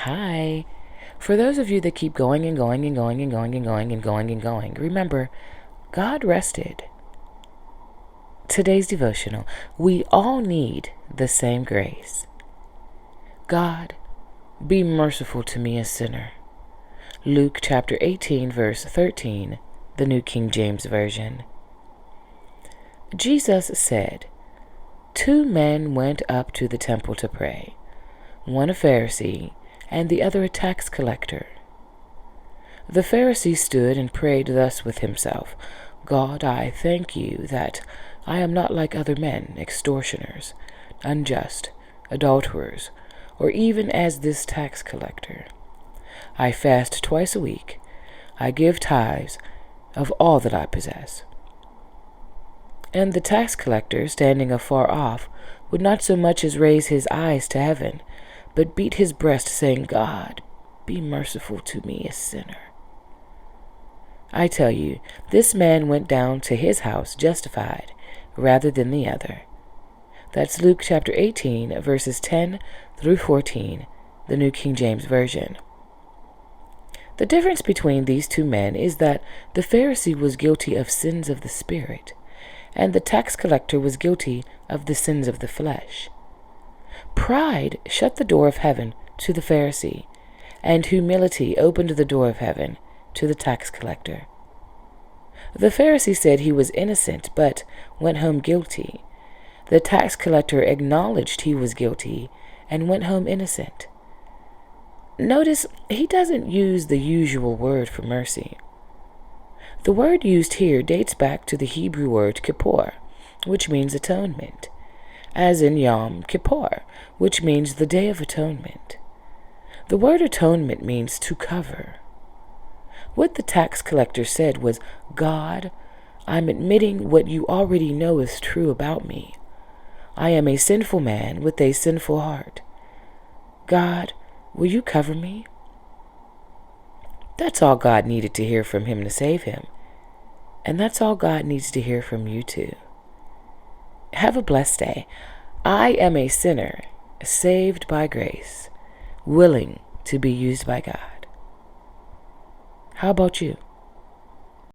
Hi. For those of you that keep going and going and going and going and going and going and going, remember, God rested. Today's devotional, we all need the same grace. God, be merciful to me, a sinner. Luke chapter 18, verse 13, the New King James Version. Jesus said, 2 men went up to the temple to pray, one a Pharisee and the other a tax collector. The Pharisee stood and prayed thus with himself, God, I thank you that I am not like other men, extortioners, unjust, adulterers, or even as this tax collector. I fast twice a week. I give tithes of all that I possess. And the tax collector, standing afar off, would not so much as raise his eyes to heaven, but beat his breast, saying, God, be merciful to me, a sinner. I tell you, this man went down to his house justified rather than the other. That's Luke chapter 18, verses 10 through 14, the New King James Version. The difference between these 2 men is that the Pharisee was guilty of sins of the spirit, and the tax collector was guilty of the sins of the flesh. Pride shut the door of heaven to the Pharisee, and humility opened the door of heaven to the tax collector. The Pharisee said he was innocent, but went home guilty. The tax collector acknowledged he was guilty and went home innocent. Notice he doesn't use the usual word for mercy. The word used here dates back to the Hebrew word kippur, which means atonement, as in Yom Kippur, which means the Day of Atonement. The word atonement means to cover. What the tax collector said was, God, I'm admitting what you already know is true about me. I am a sinful man with a sinful heart. God, will you cover me? That's all God needed to hear from him to save him. And that's all God needs to hear from you too. Have a blessed day. I am a sinner, saved by grace, willing to be used by God. How about you?